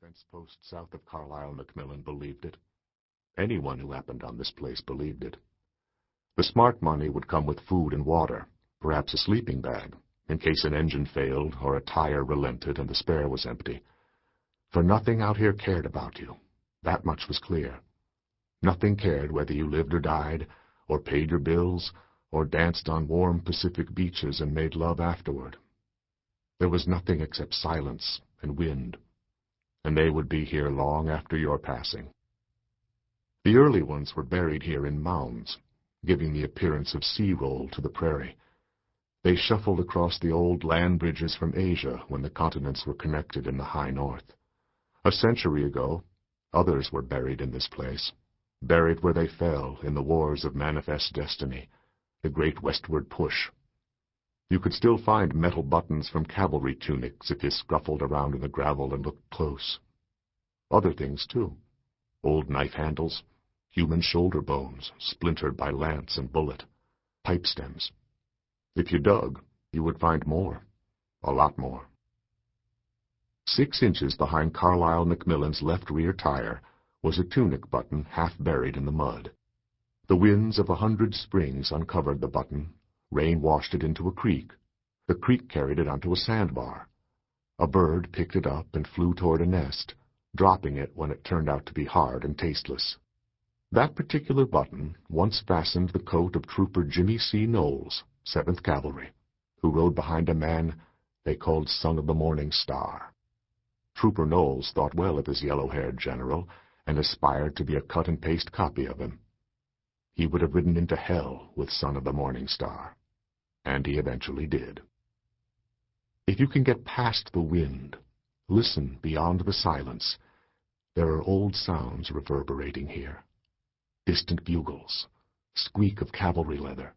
fence post south of Carlisle McMillan believed it. Anyone who happened on this place believed it. The smart money would come with food and water, perhaps a sleeping bag, in case an engine failed or a tire relented and the spare was empty. For nothing out here cared about you. That much was clear. Nothing cared whether you lived or died, or paid your bills, or danced on warm Pacific beaches and made love afterward. There was nothing except silence and wind, and they would be here long after your passing. The early ones were buried here in mounds, giving the appearance of sea roll to the prairie. They shuffled across the old land bridges from Asia when the continents were connected in the high north. A century ago, others were buried in this place, buried where they fell in the wars of manifest destiny, the great westward push. You could still find metal buttons from cavalry tunics if you scuffled around in the gravel and looked close. Other things, too. Old knife handles, human shoulder bones splintered by lance and bullet, pipe stems. If you dug, you would find more, a lot more. 6 inches behind Carlisle McMillan's left rear tire was a tunic button half buried in the mud. The winds of 100 springs uncovered the button. Rain washed it into a creek. The creek carried it onto a sandbar. A bird picked it up and flew toward a nest, dropping it when it turned out to be hard and tasteless. That particular button once fastened the coat of Trooper Jimmy C. Knowles, 7th Cavalry, who rode behind a man they called Son of the Morning Star. Trooper Knowles thought well of his yellow-haired general and aspired to be a cut-and-paste copy of him. He would have ridden into hell with Son of the Morning Star, and he eventually did. If you can get past the wind, listen beyond the silence, there are old sounds reverberating here. Distant bugles, squeak of cavalry leather,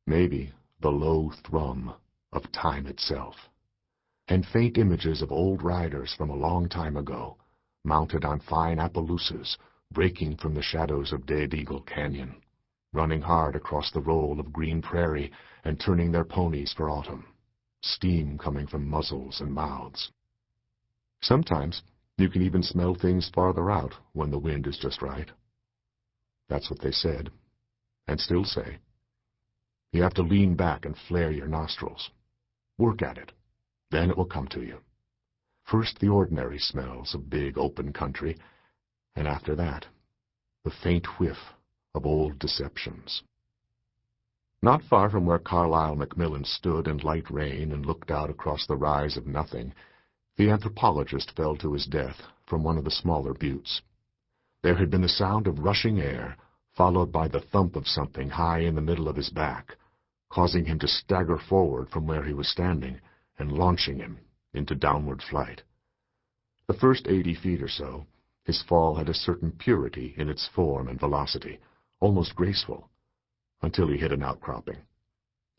maybe the low thrum of time itself, and faint images of old riders from a long time ago, mounted on fine Appaloosas, breaking from the shadows of Dead Eagle Canyon, running hard across the roll of green prairie and turning their ponies for autumn, steam coming from muzzles and mouths. Sometimes you can even smell things farther out when the wind is just right. That's what they said, and still say. You have to lean back and flare your nostrils. Work at it. Then it will come to you. First the ordinary smells of big open country, and after that, the faint whiff of old deceptions. Not far from where Carlisle McMillan stood in light rain and looked out across the rise of nothing, the anthropologist fell to his death from one of the smaller buttes. There had been the sound of rushing air, followed by the thump of something high in the middle of his back, causing him to stagger forward from where he was standing and launching him into downward flight. The first 80 feet or so, his fall had a certain purity in its form and velocity, almost graceful, until he hit an outcropping.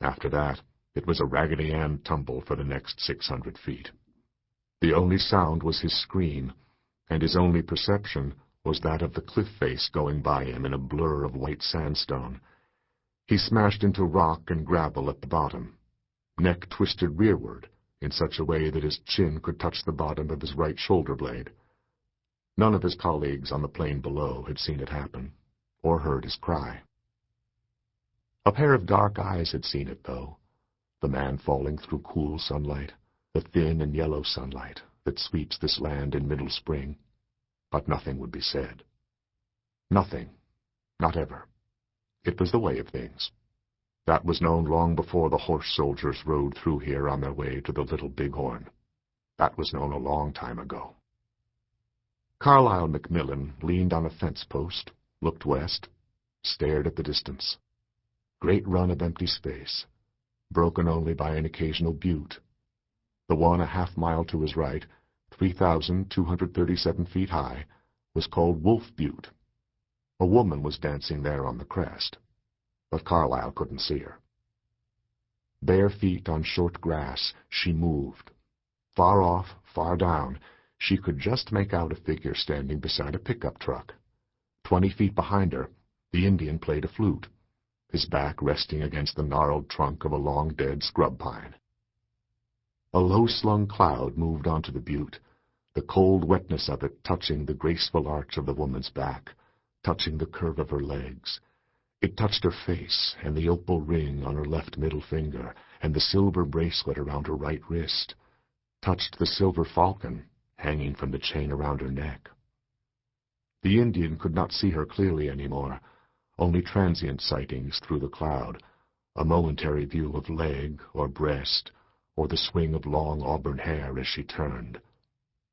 After that, it was a Raggedy Ann tumble for the next 600 feet. The only sound was his scream, and his only perception was that of the cliff face going by him in a blur of white sandstone. He smashed into rock and gravel at the bottom, neck twisted rearward in such a way that his chin could touch the bottom of his right shoulder blade. None of his colleagues on the plain below had seen it happen, or heard his cry. A pair of dark eyes had seen it, though, the man falling through cool sunlight, the thin and yellow sunlight that sweeps this land in middle spring. But nothing would be said. Nothing. Not ever. It was the way of things. That was known long before the horse soldiers rode through here on their way to the Little Bighorn. That was known a long time ago. Carlisle McMillan leaned on a fence post, looked west, stared at the distance. Great run of empty space, broken only by an occasional butte. The one a half-mile to his right, 3,237 feet high, was called Wolf Butte. A woman was dancing there on the crest, but Carlisle couldn't see her. Bare feet on short grass, she moved. Far off, far down, she could just make out a figure standing beside a pickup truck. 20 feet behind her, the Indian played a flute, his back resting against the gnarled trunk of a long-dead scrub pine. A low-slung cloud moved onto the butte, the cold wetness of it touching the graceful arch of the woman's back, touching the curve of her legs. It touched her face, and the opal ring on her left middle finger, and the silver bracelet around her right wrist, touched the silver falcon hanging from the chain around her neck. The Indian could not see her clearly anymore, only transient sightings through the cloud, a momentary view of leg or breast, or the swing of long auburn hair as she turned.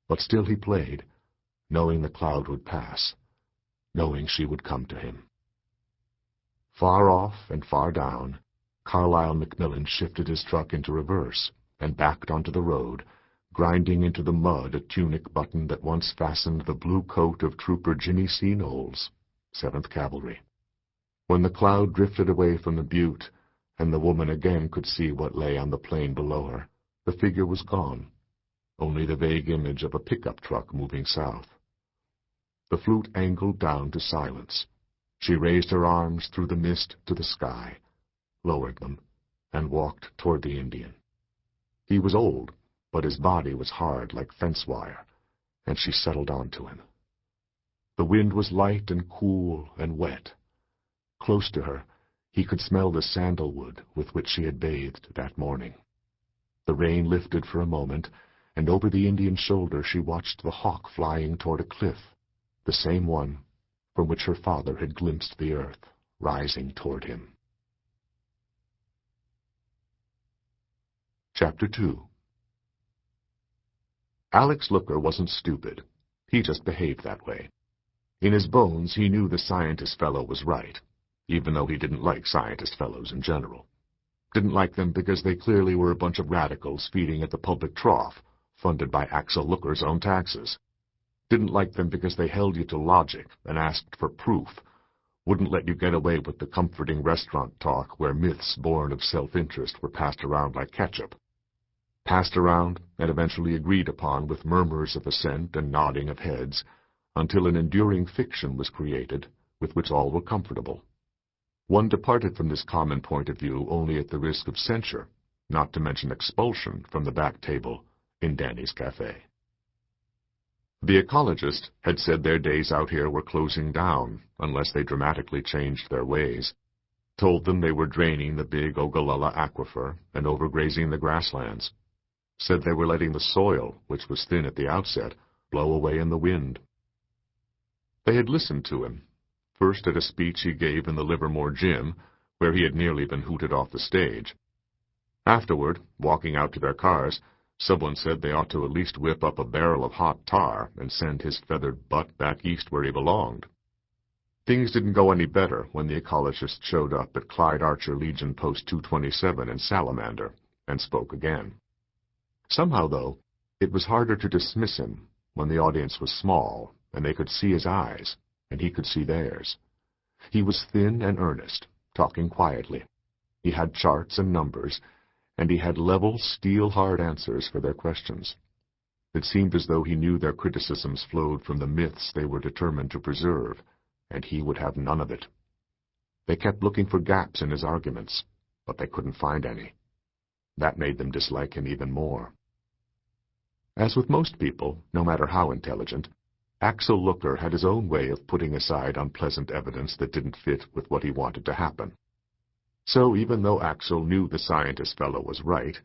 But still he played, knowing the cloud would pass, knowing she would come to him. Far off and far down, Carlisle McMillan shifted his truck into reverse and backed onto the road, grinding into the mud a tunic button that once fastened the blue coat of Trooper Jimmy C. Knowles, 7th Cavalry. When the cloud drifted away from the butte, and the woman again could see what lay on the plain below her, the figure was gone, only the vague image of a pickup truck moving south. The flute angled down to silence. She raised her arms through the mist to the sky, lowered them, and walked toward the Indian. He was old, but his body was hard like fence wire, and she settled onto him. The wind was light and cool and wet. Close to her, he could smell the sandalwood with which she had bathed that morning. The rain lifted for a moment, and over the Indian's shoulder she watched the hawk flying toward a cliff, the same one from which her father had glimpsed the earth rising toward him. Chapter 2. Alex Looker wasn't stupid. He just behaved that way. In his bones, he knew the scientist fellow was right, even though he didn't like scientist fellows in general. Didn't like them because they clearly were a bunch of radicals feeding at the public trough, funded by Axel Looker's own taxes. Didn't like them because they held you to logic and asked for proof, wouldn't let you get away with the comforting restaurant talk where myths born of self-interest were passed around like ketchup. Passed around and eventually agreed upon with murmurs of assent and nodding of heads, until an enduring fiction was created with which all were comfortable. One departed from this common point of view only at the risk of censure, not to mention expulsion from the back table in Danny's Cafe. The ecologists had said their days out here were closing down unless they dramatically changed their ways, told them they were draining the big Ogallala aquifer and overgrazing the grasslands, said they were letting the soil, which was thin at the outset, blow away in the wind. They had listened to him, first at a speech he gave in the Livermore gym, where he had nearly been hooted off the stage. Afterward, walking out to their cars, someone said they ought to at least whip up a barrel of hot tar and send his feathered butt back east where he belonged. Things didn't go any better when the ecologist showed up at Clyde Archer Legion Post 227 in Salamander and spoke again. Somehow, though, it was harder to dismiss him when the audience was small and they could see his eyes and he could see theirs. He was thin and earnest, talking quietly. He had charts and numbers, and he had level, steel-hard answers for their questions. It seemed as though he knew their criticisms flowed from the myths they were determined to preserve, and he would have none of it. They kept looking for gaps in his arguments, but they couldn't find any. That made them dislike him even more. As with most people, no matter how intelligent, Axel Looker had his own way of putting aside unpleasant evidence that didn't fit with what he wanted to happen. So even though Axel knew the scientist fellow was right,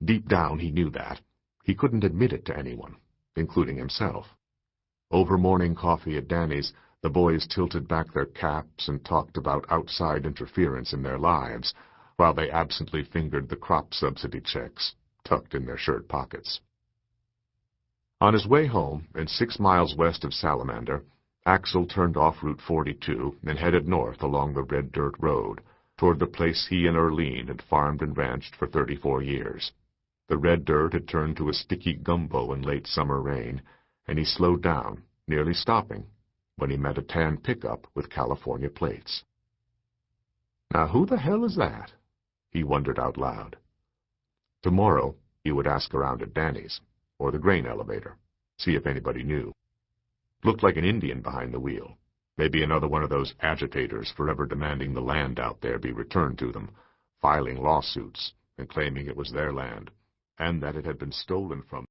deep down he knew that, he couldn't admit it to anyone, including himself. Over morning coffee at Danny's, the boys tilted back their caps and talked about outside interference in their lives, while they absently fingered the crop subsidy checks, tucked in their shirt pockets. On his way home, and 6 miles west of Salamander, Axel turned off Route 42 and headed north along the red dirt road, toward the place he and Erlene had farmed and ranched for 34 years. The red dirt had turned to a sticky gumbo in late summer rain, and he slowed down, nearly stopping, when he met a tan pickup with California plates. Now who the hell is that? He wondered out loud. Tomorrow he would ask around at Danny's, or the grain elevator, see if anybody knew. Looked like an Indian behind the wheel. Maybe another one of those agitators forever demanding the land out there be returned to them, filing lawsuits and claiming it was their land, and that it had been stolen from them.